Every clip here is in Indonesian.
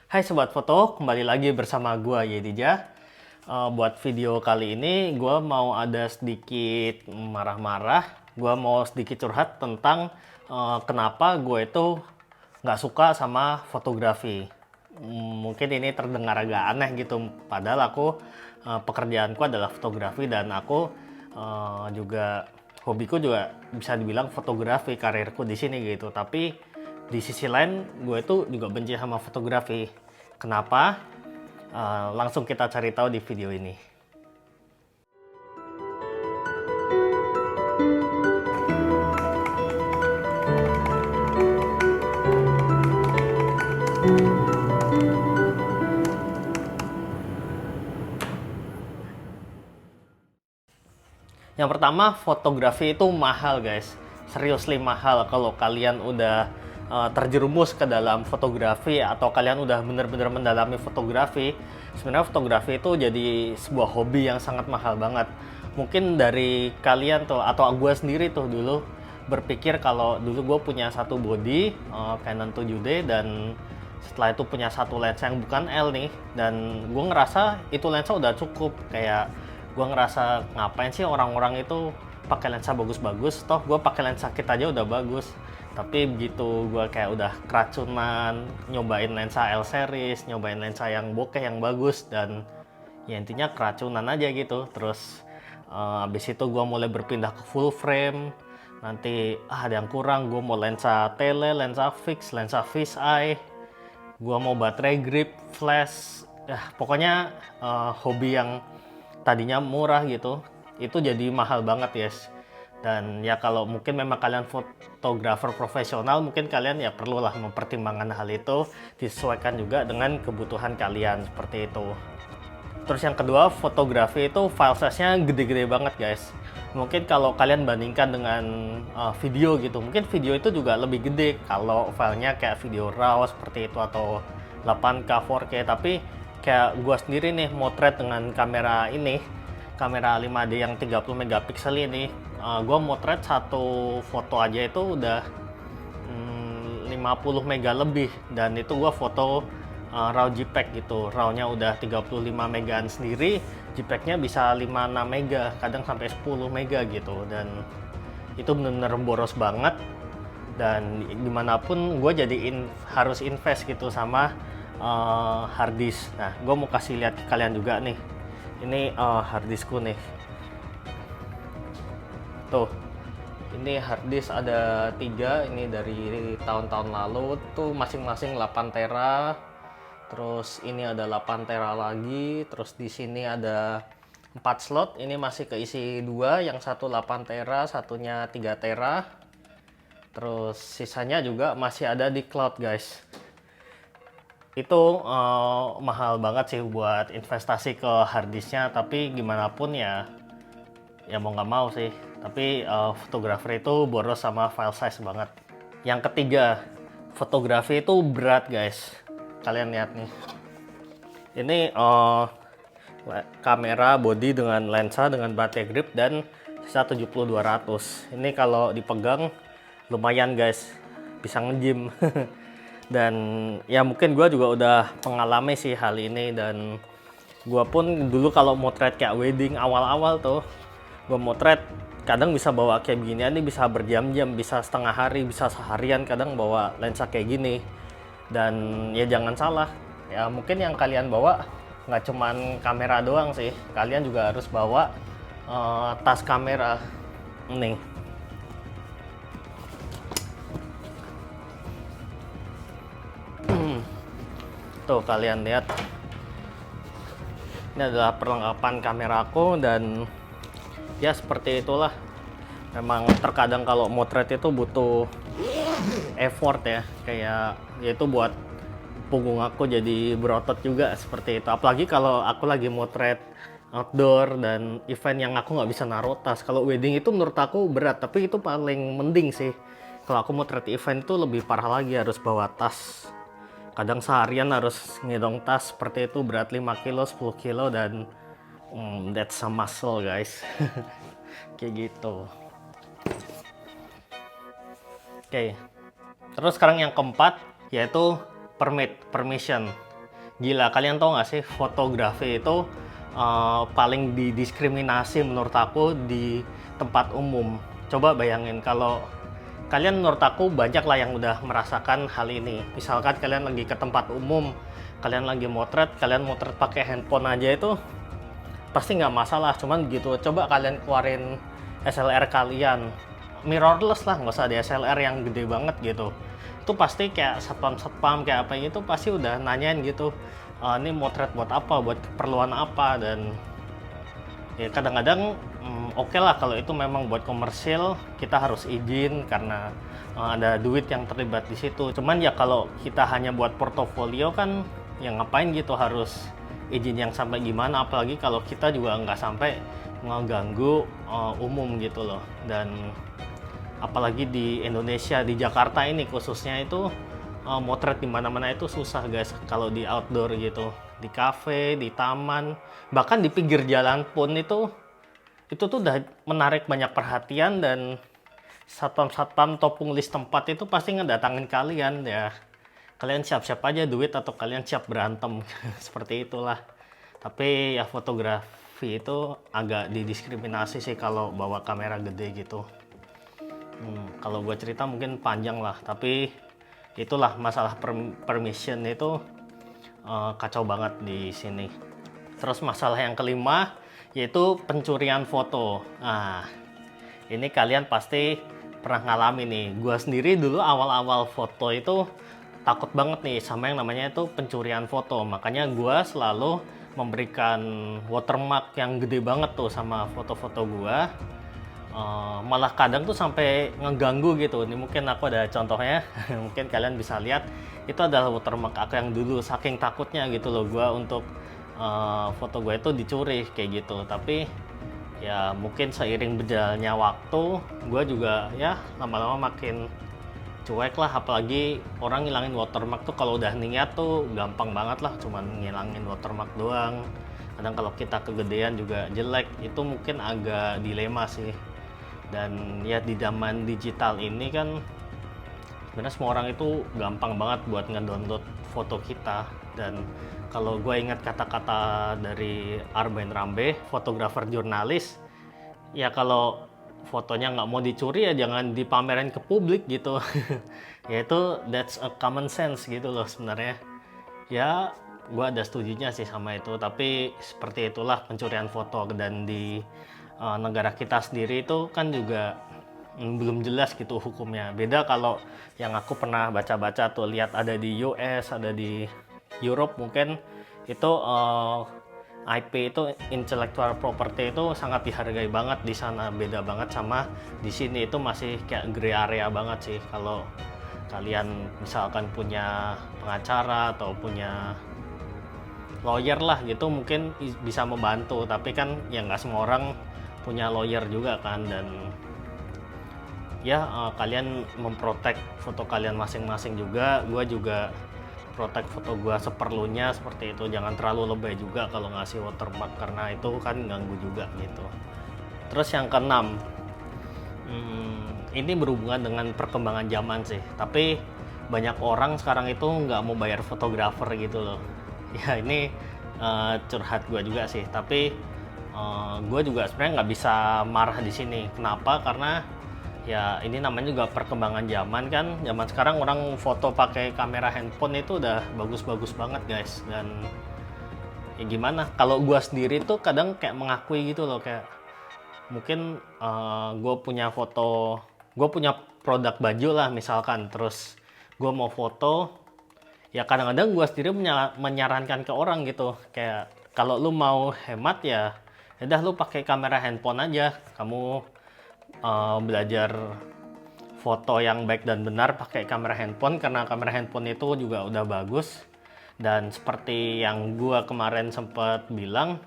Hai Sobat Foto, kembali lagi bersama gua Yedija. Buat video kali ini gua mau ada sedikit marah-marah. Gua mau sedikit curhat tentang kenapa gue itu nggak suka sama fotografi. Mungkin ini terdengar agak aneh gitu, padahal aku pekerjaanku adalah fotografi dan aku juga hobiku juga bisa dibilang fotografi, karirku di sini gitu. Tapi di sisi lain gue tuh juga benci sama fotografi. Kenapa? Langsung kita cari tahu di video ini. Yang pertama, fotografi itu mahal guys. Seriously mahal kalau kalian udah terjerumus ke dalam fotografi atau kalian udah bener-bener mendalami fotografi. Sebenarnya fotografi itu jadi sebuah hobi yang sangat mahal banget. Mungkin dari kalian tuh atau gue sendiri tuh dulu berpikir kalau dulu gue punya satu body Canon 7D dan setelah itu punya satu lensa yang bukan L nih, dan gue ngerasa itu lensa udah cukup. Kayak gue ngerasa ngapain sih orang-orang itu pakai lensa bagus-bagus, toh gue pakai lensa kit aja udah bagus. Tapi begitu gue kayak udah keracunan nyobain lensa L series, nyobain lensa yang bokeh yang bagus, dan ya intinya keracunan aja gitu. Terus abis itu gue mulai berpindah ke full frame. Nanti ada yang kurang, gue mau lensa tele, lensa fix, lensa fisheye, gue mau baterai grip, flash, ya pokoknya hobi yang tadinya murah gitu, itu jadi mahal banget guys. Dan ya kalau mungkin memang kalian fotografer profesional, mungkin kalian ya perlulah mempertimbangkan hal itu, disesuaikan juga dengan kebutuhan kalian seperti itu. Terus yang kedua, fotografi itu file size-nya gede-gede banget guys. Mungkin kalau kalian bandingkan dengan video gitu, mungkin video itu juga lebih gede kalau filenya kayak video RAW seperti itu atau 8K 4K. Tapi kayak gua sendiri nih motret dengan kamera ini, kamera 5D yang 30 megapiksel ini, gua motret satu foto aja itu udah 50 mega lebih, dan itu gua foto RAW JPEG gitu. RAW-nya udah 35 megaan sendiri, JPEG-nya bisa 5-6 mega, kadang sampai 10 mega gitu. Dan itu bener-bener boros banget, dan gimana pun gue jadi harus invest gitu sama hard disk. Nah, gue mau kasih lihat ke kalian juga nih. Ini hard diskku nih. Tuh, ini hard disk ada 3, ini dari tahun-tahun lalu tuh, masing-masing 8 tera. Terus ini ada 8 tera lagi, terus di sini ada 4 slot, ini masih keisi 2, yang satu 8 tera, satunya 3 tera. Terus sisanya juga masih ada di cloud guys. Itu mahal banget sih buat investasi ke harddisknya, tapi gimana pun ya mau nggak mau sih. Tapi fotografer itu boros sama file size banget. Yang ketiga, fotografi itu berat guys. Kalian lihat nih, ini kamera body dengan lensa dengan baterai grip dan sisa 70-200. Ini kalau dipegang lumayan guys, bisa nge-gym. Dan ya mungkin gue juga udah mengalami sih hal ini, dan gue pun dulu kalau motret kayak wedding awal-awal tuh, gue motret kadang bisa bawa kayak beginian nih, bisa berjam-jam, bisa setengah hari, bisa seharian kadang bawa lensa kayak gini. Dan ya jangan salah, ya mungkin yang kalian bawa nggak cuman kamera doang sih, kalian juga harus bawa tas kamera nih. Tuh kalian lihat, ini adalah perlengkapan kameraku, dan ya seperti itulah. Memang terkadang kalau motret itu butuh effort ya, kayak yaitu buat punggung aku jadi berotot juga seperti itu. Apalagi kalau aku lagi motret outdoor dan event yang aku nggak bisa naruh tas. Kalau wedding itu menurut aku berat, tapi itu paling mending sih. Kalau aku motret event itu lebih parah lagi, harus bawa tas. Kadang seharian harus ngedong tas seperti itu, berat 5 kilo, 10 kilo, dan that's a muscle guys. Kayak gitu. Oke. Terus sekarang yang keempat, yaitu permission. Gila, kalian tau gak sih fotografi itu paling didiskriminasi menurut aku di tempat umum. Coba bayangin kalau kalian, menurut aku banyak lah yang udah merasakan hal ini. Misalkan kalian lagi ke tempat umum, kalian lagi kalian motret pakai handphone aja itu pasti nggak masalah. Cuman gitu, coba kalian keluarin SLR kalian, mirrorless lah, nggak usah di SLR yang gede banget gitu. Itu pasti kayak satpam kayak apa gitu pasti udah nanyain gitu, ini motret buat apa, buat keperluan apa. Dan ya kadang-kadang oke lah kalau itu memang buat komersil, kita harus izin karena ada duit yang terlibat di situ. Cuman ya kalau kita hanya buat portofolio kan, ya ngapain gitu harus izin yang sampai gimana, apalagi kalau kita juga nggak sampai ngeganggu umum gitu loh. Dan apalagi di Indonesia, di Jakarta ini khususnya itu motret di mana-mana itu susah guys. Kalau di outdoor gitu, di kafe, di taman, bahkan di pinggir jalan pun itu tuh udah menarik banyak perhatian, dan satpam-satpam topung list tempat itu pasti ngedatangin kalian. Ya kalian siap-siap aja duit atau kalian siap berantem. Seperti itulah. Tapi ya fotografi itu agak didiskriminasi sih kalau bawa kamera gede gitu. Kalau gue cerita mungkin panjang lah, tapi itulah masalah permission itu kacau banget di sini. Terus masalah yang kelima yaitu pencurian foto. Nah, ini kalian pasti pernah ngalamin nih. Gue sendiri dulu awal-awal foto itu takut banget nih sama yang namanya itu pencurian foto. Makanya gue selalu memberikan watermark yang gede banget tuh sama foto-foto gue. Malah kadang tuh sampai ngeganggu gitu. Ini mungkin aku ada contohnya. Mungkin kalian bisa lihat, itu adalah watermark aku yang dulu. Saking takutnya gitu loh gue untuk foto gue itu dicuri kayak gitu. Tapi ya mungkin seiring berjalannya waktu, gue juga ya lama-lama makin cuek lah. Apalagi orang ngilangin watermark tuh kalau udah niat tuh gampang banget lah, cuman ngilangin watermark doang. Kadang kalau kita kegedean juga jelek, itu mungkin agak dilema sih. Dan ya di zaman digital ini kan sebenarnya semua orang itu gampang banget buat ngedownload foto kita. Dan kalau gue ingat kata-kata dari Arben Rambe, fotografer jurnalis, ya kalau fotonya nggak mau dicuri ya jangan dipamerin ke publik gitu. Yaitu that's a common sense gitu loh sebenarnya. Ya gue ada setujunya sih sama itu, tapi seperti itulah pencurian foto. Dan di negara kita sendiri itu kan juga belum jelas gitu hukumnya. Beda kalau yang aku pernah baca-baca tuh, lihat ada di US, ada di Europe mungkin, itu IP itu intellectual property itu sangat dihargai banget di sana. Beda banget sama di sini, itu masih kayak gray area banget sih. Kalau kalian misalkan punya pengacara atau punya lawyer lah gitu mungkin bisa membantu, tapi kan ya nggak semua orang punya lawyer juga kan. Dan ya kalian memprotek foto kalian masing-masing juga. Gue juga protek foto gue seperlunya seperti itu. Jangan terlalu lebay juga kalau ngasih watermark, karena itu kan ganggu juga gitu. Terus yang keenam, ini berhubungan dengan perkembangan zaman sih, tapi banyak orang sekarang itu nggak mau bayar fotografer gitu loh. Ya ini curhat gue juga sih, tapi gue juga sebenarnya nggak bisa marah di sini. Kenapa? Karena ya ini namanya juga perkembangan zaman kan. Zaman sekarang orang foto pakai kamera handphone itu udah bagus-bagus banget guys. Dan ya gimana, kalau gue sendiri tuh kadang kayak mengakui gitu loh, kayak mungkin gue punya produk baju lah misalkan, terus gue mau foto, ya kadang-kadang gue sendiri menyarankan ke orang gitu, kayak kalau lu mau hemat ya udah lu pakai kamera handphone aja. Kamu belajar foto yang baik dan benar pakai kamera handphone, karena kamera handphone itu juga udah bagus. Dan seperti yang gue kemarin sempat bilang,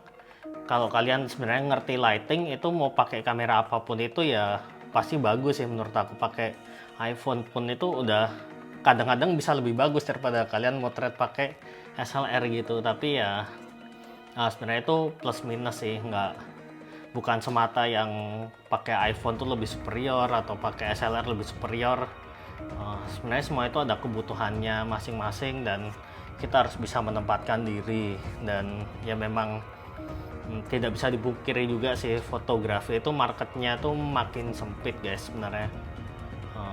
kalau kalian sebenarnya ngerti lighting, itu mau pakai kamera apapun itu ya pasti bagus sih menurut aku. Pakai iPhone pun itu udah kadang-kadang bisa lebih bagus daripada kalian motret pakai SLR gitu. Tapi ya sebenarnya itu plus minus sih, bukan semata yang pakai iPhone tuh lebih superior atau pakai SLR lebih superior. Sebenarnya semua itu ada kebutuhannya masing-masing, dan kita harus bisa menempatkan diri. Dan ya memang tidak bisa dipungkiri juga sih, fotografi itu marketnya tuh makin sempit guys sebenarnya.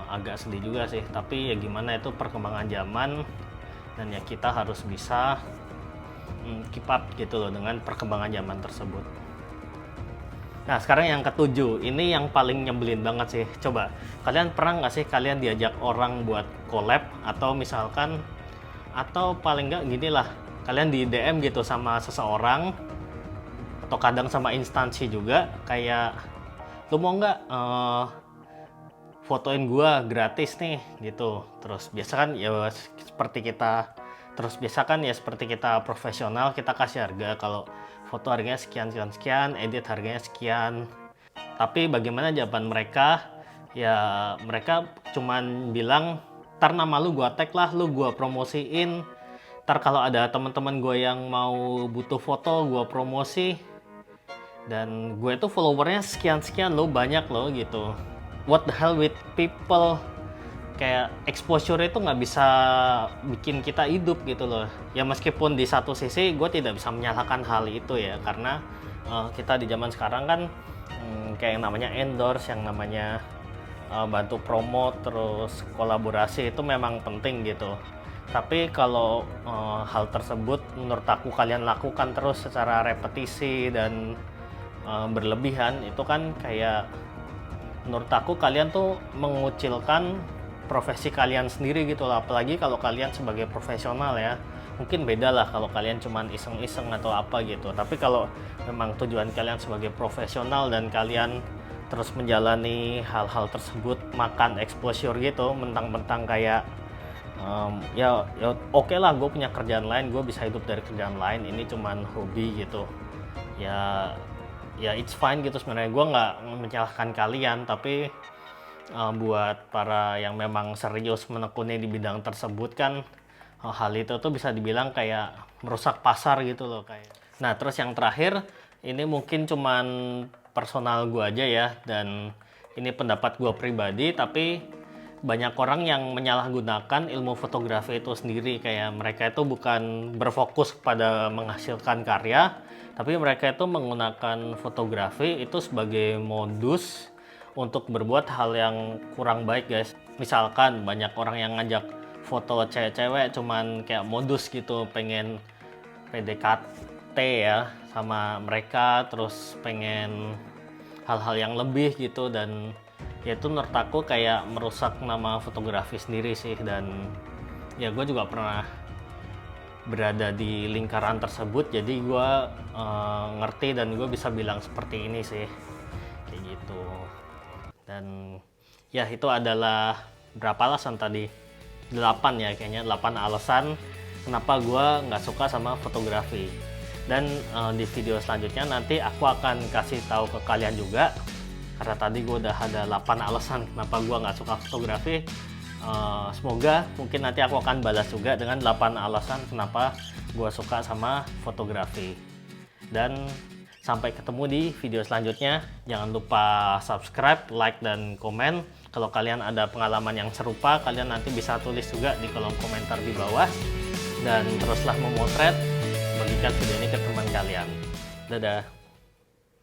Agak sedih juga sih, tapi ya gimana, itu perkembangan zaman dan ya kita harus bisa keep up gitu loh dengan perkembangan zaman tersebut. Nah sekarang yang ketujuh, ini yang paling nyebelin banget sih. Coba kalian pernah nggak sih kalian diajak orang buat collab, atau misalkan, atau paling nggak gini lah, kalian di DM gitu sama seseorang, atau kadang sama instansi juga, kayak lu mau nggak fotoin gua gratis nih gitu. Terus biasa kan ya seperti kita profesional, kita kasih harga, kalau foto harganya sekian sekian sekian, edit harganya sekian. Tapi bagaimana jawaban mereka? Ya mereka cuman bilang, ntar nama lu gua tag lah, lu gua promosiin, ntar kalau ada teman-teman gue yang mau butuh foto gua promosi, dan gue tuh followernya sekian-sekian lo, banyak lo gitu. What the hell with people? Kayak exposure itu nggak bisa bikin kita hidup gitu loh. Ya meskipun di satu sisi gue tidak bisa menyalahkan hal itu ya, karena kita di zaman sekarang kan kayak yang namanya endorse, yang namanya bantu promote, terus kolaborasi itu memang penting gitu. Tapi kalau hal tersebut menurut aku kalian lakukan terus secara repetisi dan berlebihan, itu kan kayak, menurut aku kalian tuh mengucilkan profesi kalian sendiri gitu lah. Apalagi kalau kalian sebagai profesional ya, mungkin beda lah kalau kalian cuman iseng-iseng atau apa gitu. Tapi kalau memang tujuan kalian sebagai profesional dan kalian terus menjalani hal-hal tersebut, makan exposure gitu, mentang-mentang kayak ya oke lah, gue punya kerjaan lain, gue bisa hidup dari kerjaan lain, ini cuman hobi gitu ya, it's fine gitu sebenarnya. Gue nggak menyalahkan kalian, tapi buat para yang memang serius menekuni di bidang tersebut kan, hal itu tuh bisa dibilang kayak merusak pasar gitu loh kayak. Nah terus yang terakhir, ini mungkin cuman personal gue aja ya, dan ini pendapat gue pribadi, tapi banyak orang yang menyalahgunakan ilmu fotografi itu sendiri. Kayak mereka itu bukan berfokus pada menghasilkan karya, tapi mereka itu menggunakan fotografi itu sebagai modus untuk berbuat hal yang kurang baik guys. Misalkan banyak orang yang ngajak foto cewek-cewek cuman kayak modus gitu, pengen PDKT ya sama mereka, terus pengen hal-hal yang lebih gitu, dan ya itu menurut aku kayak merusak nama fotografi sendiri sih. Dan ya gue juga pernah berada di lingkaran tersebut, jadi gue ngerti dan gue bisa bilang seperti ini sih, kayak gitu. Dan ya itu adalah berapa alasan tadi? 8 ya kayaknya, 8 alasan kenapa gue nggak suka sama fotografi. Dan di video selanjutnya nanti aku akan kasih tahu ke kalian juga, karena tadi gue udah ada 8 alasan kenapa gue nggak suka fotografi. Semoga mungkin nanti aku akan balas juga dengan 8 alasan kenapa gue suka sama fotografi. Dan sampai ketemu di video selanjutnya. Jangan lupa subscribe, like, dan komen. Kalau kalian ada pengalaman yang serupa, kalian nanti bisa tulis juga di kolom komentar di bawah. Dan teruslah memotret, bagikan video ini ke teman kalian. Dadah.